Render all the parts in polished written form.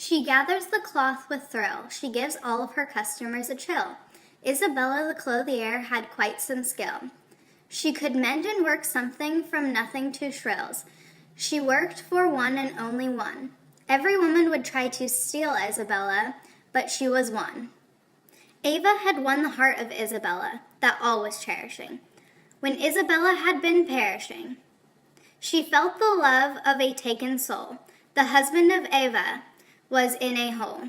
She gathers the cloth with thrill. She gives all of her customers a chill. Isabella the clothier had quite some skill. She could mend and work something from nothing to shrills. She worked for one and only one. Every woman would try to steal Isabella, but she was won. Ava had won the heart of Isabella, that all was cherishing, when Isabella had been perishing. She felt the love of a taken soul. The husband of Ava was in a hole.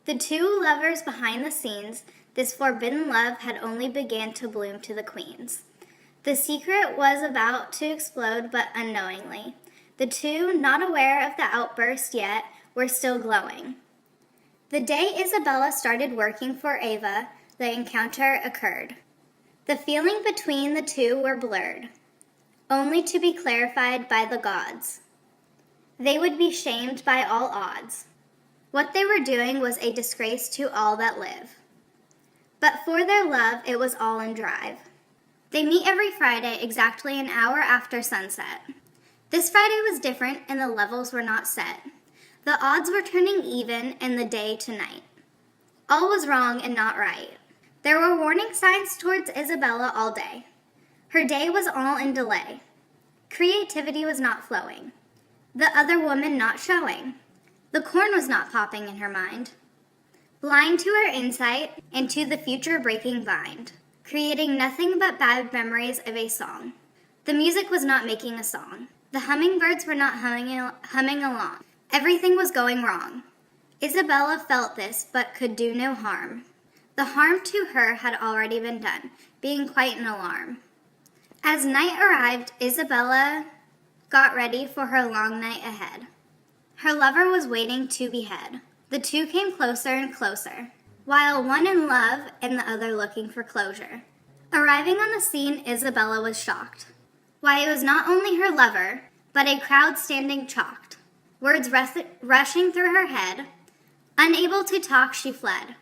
The two lovers behind the scenes, this forbidden love had only began to bloom to the queens. The secret was about to explode, but unknowingly. The two, not aware of the outburst yet, were still glowing. The day Isabella started working for Ava, the encounter occurred. The feeling between the two were blurred, only to be clarified by the gods. They would be shamed by all odds. What they were doing was a disgrace to all that live. But for their love, it was all in drive. They meet every Friday exactly an hour after sunset. This Friday was different and the levels were not set. The odds were turning even and the day to night. All was wrong and not right. There were warning signs towards Isabella all day. Her day was all in delay. Creativity was not flowing. The other woman not showing. The corn was not popping in her mind. Blind to her insight and to the future breaking bind. Creating nothing but bad memories of a song. The music was not making a song. The hummingbirds were not humming along. Everything was going wrong. Isabella felt this, but could do no harm. The harm to her had already been done, being quite an alarm. As night arrived, Isabella got ready for her long night ahead. Her lover was waiting to behead. The two came closer and closer, while one in love and the other looking for closure. Arriving on the scene, Isabella was shocked. Why, it was not only her lover, but a crowd standing chalked. Words rushing through her head. Unable to talk, she fled,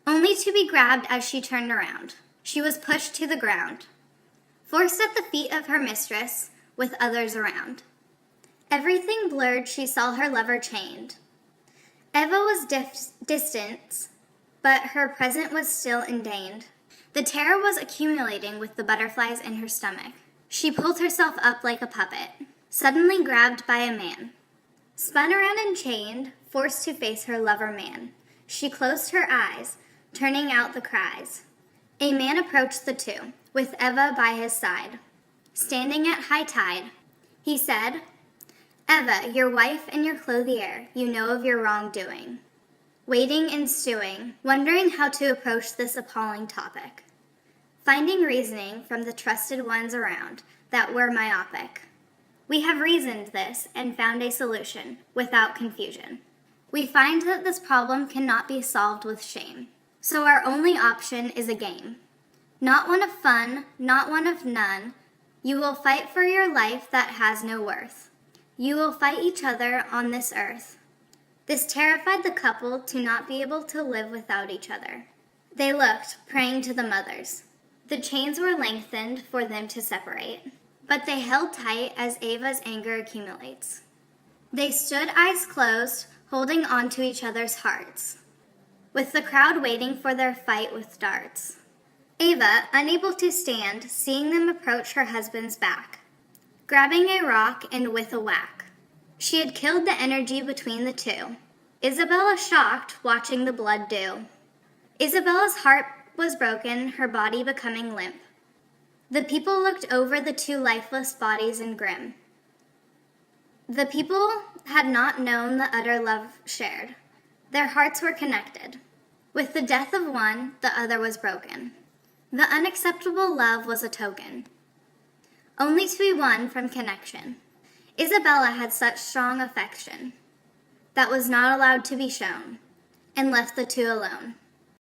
only to be grabbed as she turned around. She was pushed to the ground, forced at the feet of her mistress, with others around. Everything blurred, she saw her lover chained. Eva was distant, but her present was still indained. The terror was accumulating with the butterflies in her stomach. She pulled herself up like a puppet, suddenly grabbed by a man. Spun around and chained, forced to face her lover man. She closed her eyes, turning out the cries. A man approached the two, with Eva by his side. Standing at high tide, he said, "Eva, your wife and your clothier, you know of your wrongdoing." Waiting and stewing, wondering how to approach this appalling topic. Finding reasoning from the trusted ones around that were myopic. We have reasoned this and found a solution without confusion. We find that this problem cannot be solved with shame. So our only option is a game. Not one of fun, not one of none. You will fight for your life that has no worth. You will fight each other on this earth. This terrified the couple to not be able to live without each other. They looked, praying to the mothers. The chains were lengthened for them to separate, but they held tight as Ava's anger accumulates. They stood eyes closed, holding on to each other's hearts, with the crowd waiting for their fight with darts. Ava, unable to stand, seeing them approach her husband's back, grabbing a rock and with a whack. She had killed the energy between the two. Isabella shocked, watching the blood dew. Isabella's heart was broken, her body becoming limp. The people looked over the two lifeless bodies in grim. The people had not known the utter love shared. Their hearts were connected. With the death of one, the other was broken. The unacceptable love was a token, only to be won from connection. Isabella had such strong affection that was not allowed to be shown, and left the two alone.